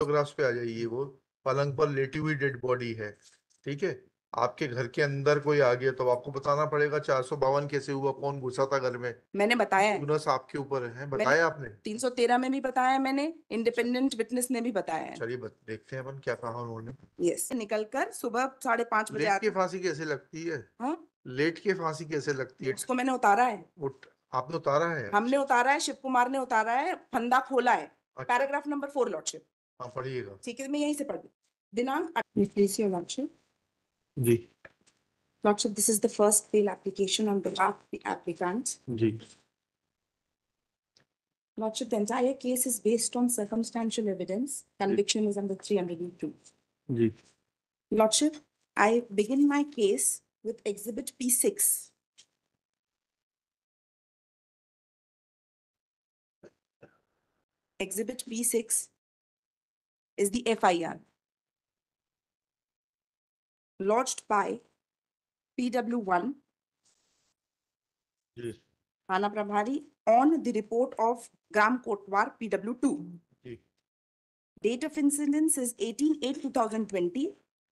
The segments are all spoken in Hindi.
फोटोग्राफ्स पे आ जाइए। वो पलंग पर लेटी हुई डेड बॉडी है, ठीक है। आपके घर के अंदर कोई आ गया तो आपको बताना पड़ेगा 452 कैसे हुआ, कौन घुसा था घर में। मैंने बताया है, प्यूनस आपके ऊपर है, मैंने बताया आपने। 313 में भी बताया है, मैंने इंडिपेंडेंट विटनेस ने भी बताया है। चलिए देखते हैं अपन क्या कहा उन्होंने। यस, निकलकर सुबह 5:30 बजे लेट के आता। फांसी कैसे लगती है? हाँ, लेट के फांसी कैसे लगती है? उसको मैंने उतारा है, उठ आपने उतारा है? हमने अच्छा। उतारा है, शिव कुमार ने उतारा है, फंदा खोला है। अच्छा। Paragraph number 4 lordship. हाँ पढ़िएगा। ठीक है, मैं यहीं से पढ़ दूं। दिनांक लॉर्डशिप। जी Lordship, this is the first bail application on behalf of the applicant. जी Lordship, the entire case is based on circumstantial evidence. Conviction is under 302. जी Lordship, I begin my case with Exhibit P6. Exhibit P6 is the FIR lodged by PW1, जी Thana Prabhari, on the report of Gram Kotwar, PW2. जी। Date of incidence is 18/8/2020.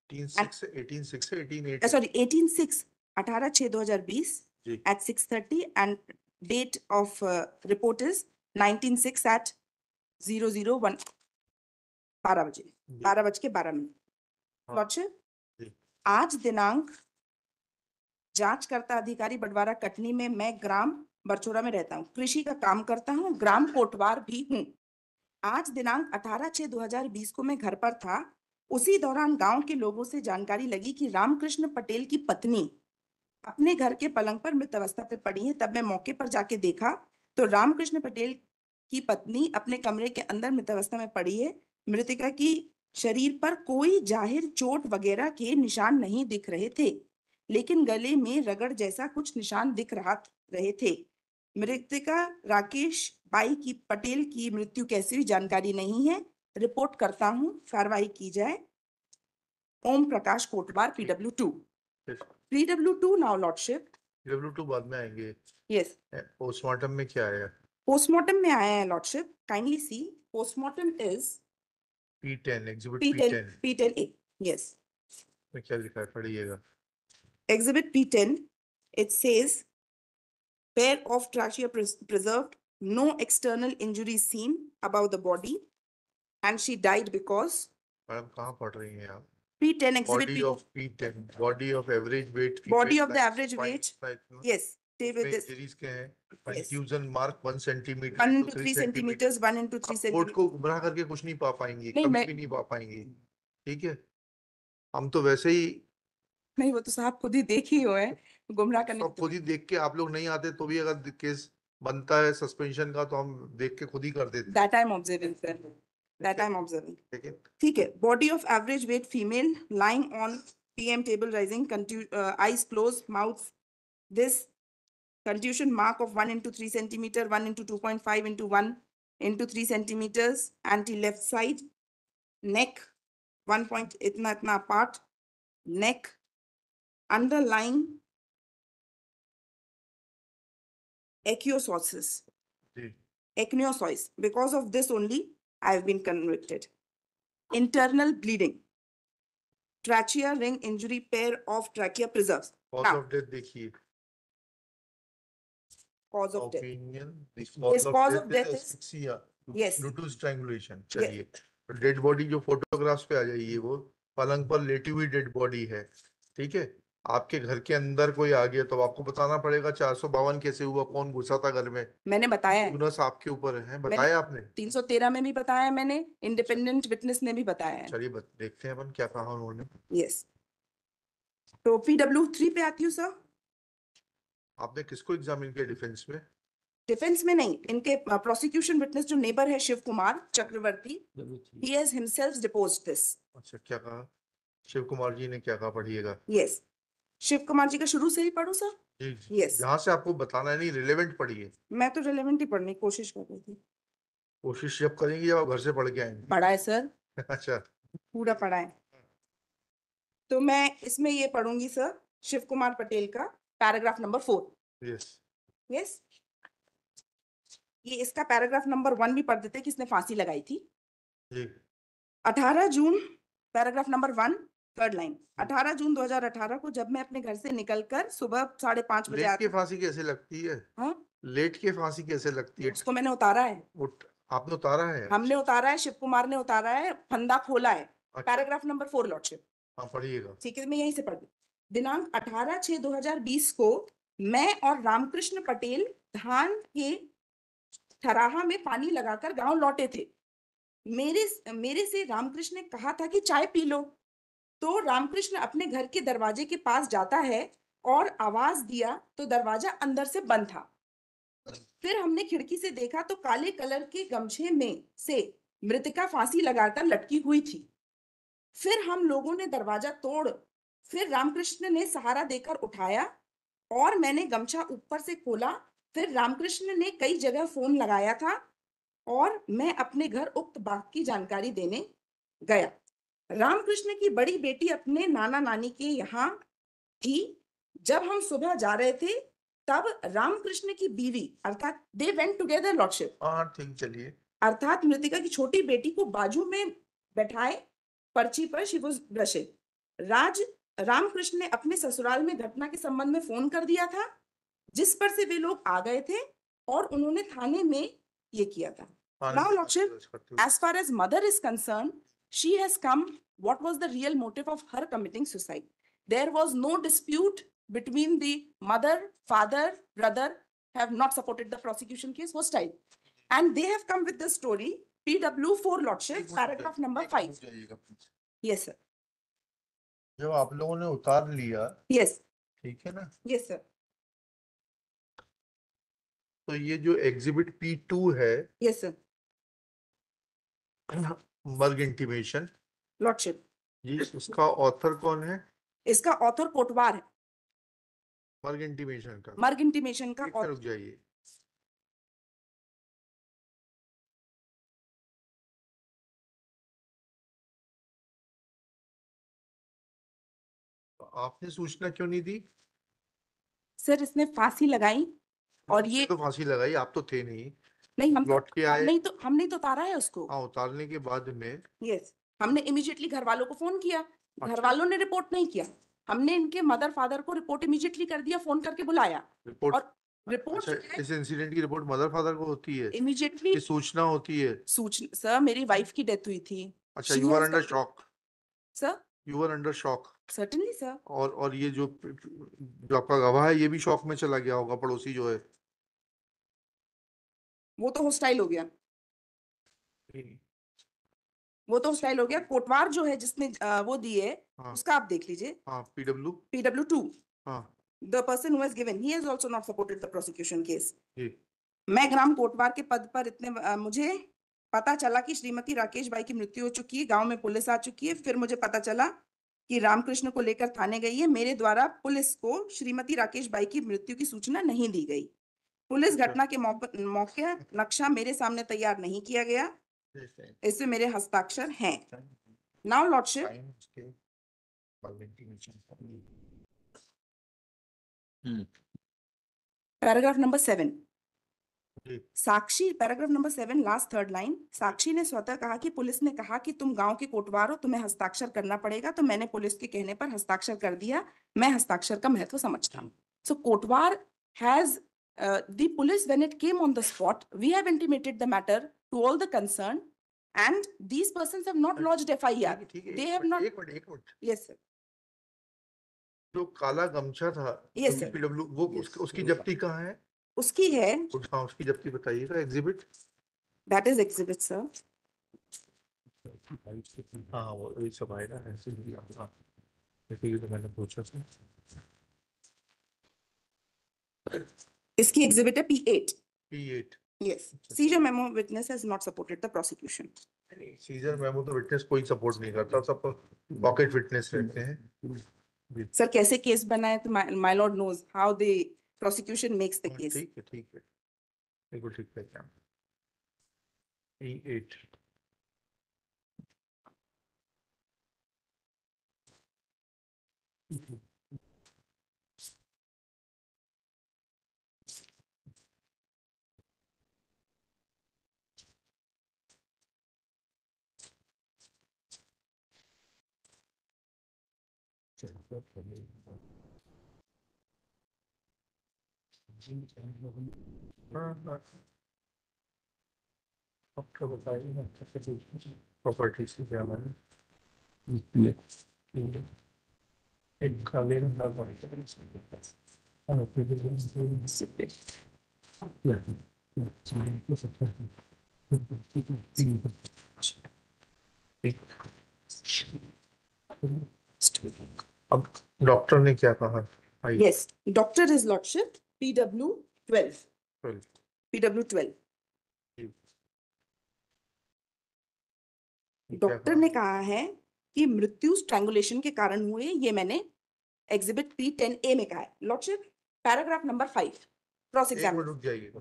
18/6 से 18/8। Sorry, 18/6, 18/6/2020 ji at 6:30, and date of report is 19/6 at 001, 12 बजे, 12:12। हाँ। लॉर्डशिप, जी आज दिनांक जांचकर्ता अधिकारी बडवारा कटनी में मैं ग्राम बरछोरा में रहता हूँ, कृषि का काम करता हूँ, ग्राम कोटवार भी हूँ। आज दिनांक 18/6/2020 को मैं घर पर था। उसी दौरान गांव के लोगों से जानकारी लगी कि रामकृष्ण पटेल की पत्नी अपने घर के पलंग पर मृत अवस्था पे पड़ी है। तब मैं मौके पर जाके देखा तो रामकृष्ण पटेल की पत्नी अपने कमरे के अंदर मृत अवस्था में पड़ी है। मृतका की शरीर पर कोई जाहिर चोट वगैरह के निशान नहीं दिख रहे थे, लेकिन गले में रगड़ जैसा कुछ निशान दिख रहे थे। मृतका राकेश बाई की पटेल की मृत्यु कैसी हुई जानकारी नहीं है। रिपोर्ट करता हूं, कार्रवाई की जाए। ओम प्रकाश कोटवार, PW2। PW2 now lordship. PW2 बाद में आएंगे। यस, पोस्टमार्टम में क्या है? पोस्टमार्टम में आया है lordship, kindly C. Postmortem is P10, exhibit P10, P10 P10A। Yes, में क्या लिखा है, पढ़िएगा। exhibit P10, it says pair of trachea preserved, no external injuries seen above the body, and she died because madam कहाँ पढ़ रही हैं आप? P10, exhibit body of P10, body of average weight, body of the average weight. Yes, stay with this. Injuries के हैं। Yes, confusion mark 1 centimetre 1 to into 3 3 centimetre. centimeters, 1 into 3 court को centimeters. गुमराह करके कुछ नहीं पा पाएंगी, नहीं, कभी मैं भी नहीं पा पाएंगी, ठीक है। हम तो वैसे ही नहीं, वो तो साहब खुद ही देख ही हुए हैं, गुमराह करने सब की खुद ही देख के, आप लोग नहीं आते तो भी अगर केस बनता है सस्पेंशन का तो हम देख के खुद ही कर देते हैं। That I'm observing, sir. That I'm observing. ठीक है। ठीक है, body of average weight female lying on PM table rising, eyes closed, mouth this, contusion mark of 1 into 3 centimeter, 1 into 2.5 into 1 into 3 centimeters, anti left side, neck 1 point itna apart, neck, underlying echinososis, जी echinosois. Because of this only, I have been convicted. Internal bleeding, trachea ring injury, pair of trachea preserves. Cause Now, of death देखिए। cause of death. Opinion, Yes, cause of death is asphyxia yes, due to strangulation। yes. चलिए, डेड बॉडी जो फोटोग्राफ्स पे आ जाइए। वो पलंग पर लेटी हुई डेड बॉडी है, ठीक है। आपके घर के अंदर कोई आ गया तो आपको बताना पड़ेगा 452 कैसे हुआ, कौन घुसा था घर में। मैंने बताया है, प्यूनस आपके ऊपर है, मैंने बताया आपने। 313 में भी बताया है, मैंने इंडिपेंडेंट विटनेस ने भी बताया है। चलिए देखते हैं अपन क्या कहा उन्होंने। यस, तो PW3 पे आती हूँ सर। आपने किसको एग्जामिन किया डिफेंस में? डिफेंस में नहीं, इनके प्रोसिक्यूशन विटनेस जो नेबर है शिव कुमार चक्रवर्ती, he has himself deposed this. अच्छा, क्या कहा शिव कुमार जी ने, क्या कहा, पढ़िएगा। यस, शिव कुमार जी का शुरू से ही पढ़ूं सर। जी यस, जहां से आपको बताना है, नहीं रिलेवेंट पढ़िए। मैं तो रिलेवेंट ही पढ़ने की कोशिश कर रही थी। कोशिश जब करेंगे जब आप घर से पढ़ के आएंगे। पढ़ा है सर, अच्छा। पूरा पढ़ा है। तो मैं इसमें ये पढ़ूंगी सर, शिव कुमार पटेल का पैराग्राफ नंबर 4। यस यस, ये इसका पैराग्राफ नंबर 1 भी पढ़ देते कि इसने फांसी लगाई थी। जी 18 जून, पैराग्राफ नंबर 1, थर्ड लाइन। 18 जून 2018 को जब मैं अपने घर से निकलकर सुबह 5:30 बजे लेट के आता। फांसी कैसे लगती है? हाँ, लेट के फांसी कैसे लगती है? उसको मैंने उतारा है, आपने उतारा है? हमने उतारा है, शिव कुमार ने उतारा है, फंदा खोला है। अच्छा। Paragraph number 4 lordship. हाँ, पढ़िएगा। ठीक है, मैं यहीं से पढ़ दूं। दिनांक 18/6/2020 को मैं और रामकृष्ण पटेल धान के ठराहा में पानी लगाकर गांव लौटे थे। मेरे मेरे से रामकृष्ण ने कहा था कि चाय पी लो। तो रामकृष्ण अपने घर के दरवाजे के पास जाता है और आवाज दिया तो दरवाजा अंदर से बंद था। फिर हमने खिड़की से देखा तो काले कलर के गमछे में से मृतिका फांसी लगाकर लटकी हुई थी। फिर हम लोगों ने दरवाजा तोड़, फिर रामकृष्ण ने सहारा देकर उठाया और मैंने गमछा ऊपर से खोला। फिर रामकृष्ण ने कई जगह फोन लगाया था और मैं अपने घर उक्त बात की जानकारी देने गया। रामकृष्ण की बड़ी बेटी अपने नाना नानी के यहाँ थी। जब हम सुबह जा रहे थे तब रामकृष्ण की बीवी अर्थात दे वेंट टुगेदर लॉर्डशिप, हाँ ठीक, चलिए। अर्थात मृतिका की छोटी बेटी को बाजू में बैठाए पर्ची पर शी वाज ब्रशिंग। रामकृष्ण ने अपने ससुराल में घटना के संबंध में फोन कर दिया था, जिस पर से वे लोग आ गए थे और उन्होंने थाने में ये किया था। थाने Now, में Lordship, दर्ज करते हुए। as far as mother is concerned, she has come. What was the real motive of her committing suicide? There was no dispute between the mother, father, brother have not supported the prosecution case, hostile. And they have come with the story, PW4 Lordship, paragraph number 5. Yes, sir. जब आप लोगों ने उतार लिया, Yes, ठीक है ना, yes, sir. तो ये जो एग्जिबिट P2 है, Yes, sir. मर्ग इंटीमेशन, Lordship. जी, उसका ऑथर कौन है? इसका ऑथर कोटवार है, मर्ग इंटीमेशन का। मर्ग इंटीमेशन का एक मिनट author. रुक जाइए। तो आपने सूचना क्यों नहीं दी? सर इसने फांसी लगाई और ये तो फांसी लगाई, आप तो थे नहीं। नहीं, लौट के आए। हमने तो उतारा है उसको। हाँ, उतारने के बाद में। यस, हमने इमीडिएटली घर वालों को फोन किया, घर अच्छा। वालों ने रिपोर्ट नहीं किया, हमने इनके मदर फादर को रिपोर्ट इमीडिएटली कर दिया, फोन करके बुलाया रिपोर्ट। और रिपोर्ट अच्छा, इस इंसिडेंट की रिपोर्ट मदर फादर को होती है? इमीडिएटली ये सूचना होती है? सूचना। सर मेरी वाइफ की डेथ हुई थी। अच्छा, She you are has under the- shock. Sir you are under shock. Certainly sir. और ये जो आपका गवाह है, ये भी शॉक में चला गया होगा, पड़ोसी जो है। वो तो हॉस्टाइल हो गया, वो तो हॉस्टाइल हो गया। कोटवार जो है जिसने वो दिए, हाँ। उसका आप देख लीजिए, हाँ, PW। PW2, हाँ the person who has given, he has also not supported the prosecution case. जी। मैं ग्राम कोटवार के पद पर मुझे पता चला कि श्रीमती राकेश बाई की मृत्यु हो चुकी है, गांव में पुलिस आ चुकी है। फिर मुझे पता चला कि रामकृष्ण को लेकर थाने गई है। मेरे द्वारा पुलिस को श्रीमती राकेश बाई की मृत्यु की सूचना नहीं दी गई। पुलिस घटना के मौके नक्शा मेरे सामने तैयार नहीं किया गया, इसमें मेरे हस्ताक्षर हैं। नाउ लॉर्डशिप, पैराग्राफ नंबर 7, साक्षी, paragraph number 7 last third line. साक्षी ने स्वतः कहा कि पुलिस ने कहा कि तुम गांव के कोटवार हो, तुम्हें हस्ताक्षर करना पड़ेगा, तो मैंने पुलिस के कहने पर हस्ताक्षर कर दिया। मैं हस्ताक्षर का महत्व समझता हूँ। सो कोटवार has the police when it came on the spot, we have intimated the matter to all the concerned and these persons have not lodged FIR. They have not. एक मिनट। Yes sir. जो काला गमछा था, Yes sir. PW, वो उसकी जब्ती कहाँ है? उसकी है, हाँ, उसकी जब्ती बताइएगा। Exhibit. that is exhibit sir. हाँ, वो सब आएगा ऐसे ही। हाँ, तो मैंने पूछा था। इसकी एग्जिबिट है P8. P8। Yes. Seizure memo witness has not supported the prosecution. Seizure memo तो विटनेस कोई सपोर्ट नहीं करता, सब पॉकेट विटनेस रहते हैं। सर कैसे केस बनाए तो my lord knows how the prosecution makes the case. ठीक है, ठीक है, बिल्कुल ठीक है। क्या P8। प्रॉपर्टी से क्या है? एक खाली अब डॉक्टर ने क्या कहा? Yes, Doctor His Lordship, PW 12. 12. PW 12. Doctor ने कहा है कि मृत्यु स्ट्रैंगुलेशन के कारण हुए, ये मैंने एग्जिबिट P10A में कहा है। लॉर्डशिप, पैराग्राफ नंबर 5, क्रॉस एक एग्जाम। मिनट रुक जाइए।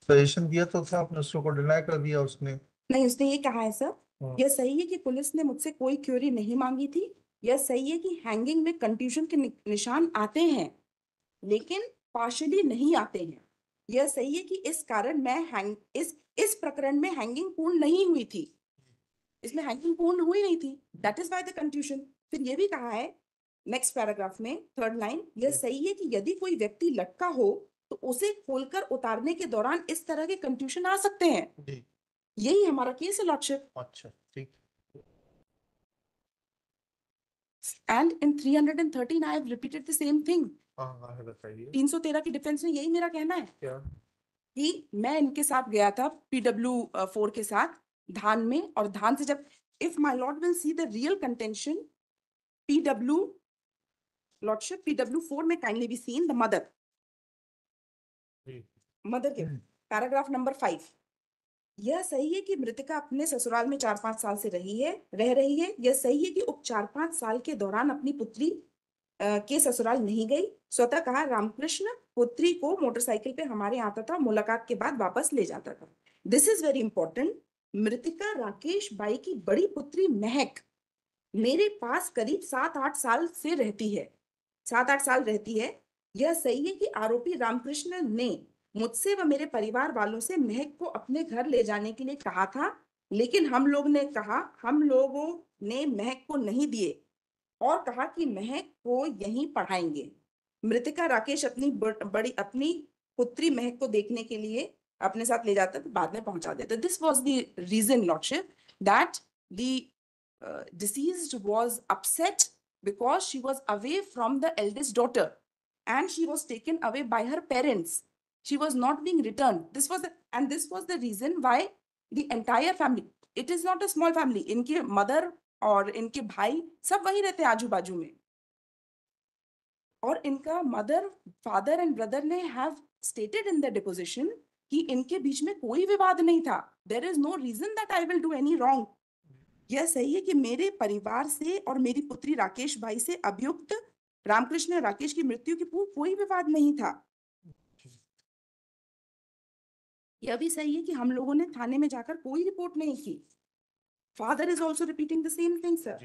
सजेशन दिया तो था आपने, उसको डिनाई कर दिया उसने। नहीं, उसने ये कहा है सर, हाँ। यह सही है कि पुलिस ने मुझसे कोई क्यूरी नहीं मांगी थी। यह सही है कि हैंगिंग में कंट्यूशन के निशान आते हैं, लेकिन पार्शली नहीं आते हैं। यह सही है कि इस कारण मैं इस प्रकरण में हैंगिंग पूर्ण नहीं हुई थी, इसमें हैंगिंग पूर्ण हुई नहीं थी, दैट इज वाई द कंट्यूशन। फिर ये भी कहा है नेक्स्ट पैराग्राफ में, थर्ड लाइन, यह सही है कि यदि कोई व्यक्ति लटका हो तो उसे खोलकर उतारने के दौरान इस तरह के कंट्यूशन आ सकते हैं। जी। यही हमारा केस है लॉर्डशिप। अच्छा, ठीक। And in 313 I have repeated the same thing. हाँ, बताइए। 313 की डिफेंस में यही मेरा कहना है क्या? कि मैं इनके साथ गया था PW 4 के साथ धान में, और धान से जब, if my Lord will see the real contention, PW lordship, PW 4 में kindly be seen the mother के पैराग्राफ नंबर 5। यह सही है कि मृतका अपने ससुराल में 4-5 साल से रह रही है। यह सही है कि उप 4-5 साल के दौरान अपनी पुत्री के ससुराल नहीं गई। स्वतः कहा रामकृष्ण पुत्री को मोटरसाइकिल पे हमारे यहाँ आता था, मुलाकात के बाद वापस ले जाता था। This is very important. मृतिका राकेश बाई की बड़ी पुत्री महक मेरे पास करीब 7-8 साल से रहती है, 7-8 साल रहती है। यह सही है कि आरोपी रामकृष्ण ने मुझसे व मेरे परिवार वालों से महक को अपने घर ले जाने के लिए कहा था, लेकिन हम लोगों ने महक को नहीं दिए और कहा कि महक को यहीं पढ़ाएंगे। मृतिका राकेश अपनी पुत्री महक को देखने के लिए अपने साथ ले जाता तो बाद में पहुंचा देता। This was the reason lordship that the deceased was upset because she was away from the eldest daughter and she was taken away by her parents. She was not being returned. This was the reason why the entire family, it is not a small family, इनके mother और इनके भाई सब वहीं रहते आजू बाजू में, और इनका मदर, फादर एंड ब्रदर ने have stated in the deposition कि इनके बीच में कोई विवाद नहीं था। There is no reason that I will do any wrong. यह सही है कि मेरे परिवार से और मेरी पुत्री राकेश भाई से अभियुक्त रामकृष्ण राकेश की मृत्यु के पूर्व कोई विवाद नहीं था। यह भी सही है कि हम लोगों ने थाने में जाकर कोई रिपोर्ट नहीं की। Father is also repeating the same thing sir.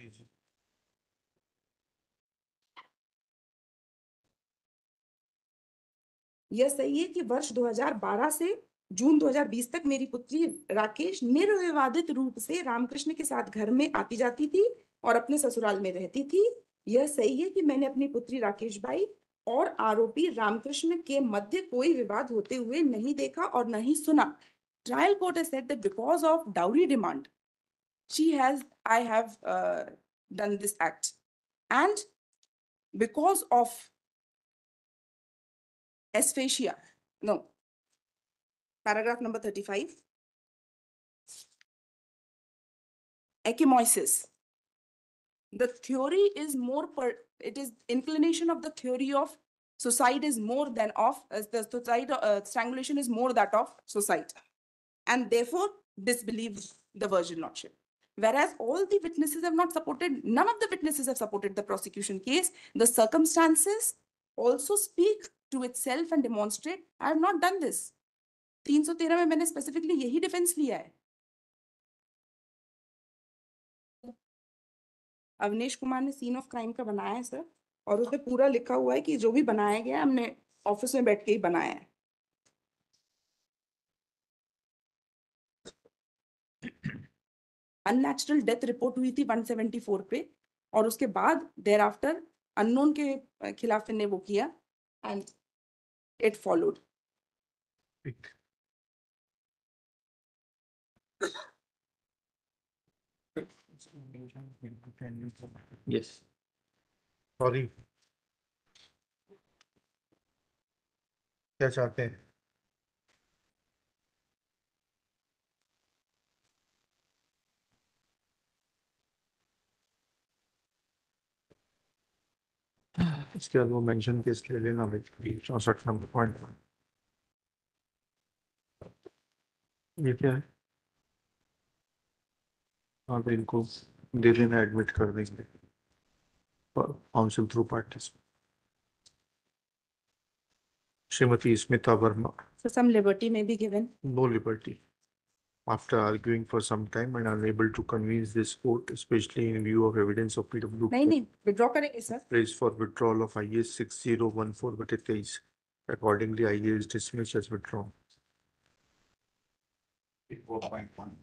यह सही है कि वर्ष 2012 से जून 2020 तक मेरी पुत्री राकेश निर्विवादित रूप से रामकृष्ण के साथ घर में आती जाती थी और अपने ससुराल में रहती थी। यह सही है कि मैंने अपनी पुत्री राकेश बाई और आरोपी रामकृष्ण के मध्य कोई विवाद होते हुए नहीं देखा और नहीं सुना। Trial court has said that because of dowry demand, I have done this act, and because of asphyxia, no, paragraph number 35, ecchymosis. The theory is it is inclination of the theory of suicide is more than of the suicide strangulation is more that of suicide, and therefore disbelieve the virgin lordship. Whereas all the witnesses have not supported, none of the witnesses have supported the prosecution case. The circumstances also speak to itself and demonstrate I have not done this. 313 में मैंने specifically यही defense लिया है। अवनीश कुमार ने सीन ऑफ क्राइम का बनाया है सर, और उसमें पूरा लिखा हुआ है कि जो भी बनाया गया हमने ऑफिस में बैठ के ही बनाया है। अननेचुरल डेथ रिपोर्ट हुई थी 174 पे, और उसके बाद देयर आफ्टर अननोन के खिलाफ इन्हें वो किया एंड इट फॉलोड। ठीक। Yes. सॉरी, क्या चाहते हैं? इसके बाद वो मेंशन केस ले लेना भाई, 64 नंबर पॉइंट। ये क्या है? हाँ तो इनको दे देना, एडमिट कर देंगे council through parties. Shrimati Smita Verma, So some liberty may be given. no liberty. After arguing for some time and unable to convince this court, especially in view of evidence of PW नहीं विड्रॉ करेंगे sir. raised for withdrawal of IS 6014/23. Accordingly, IS is dismissed as withdrawn. 4.1.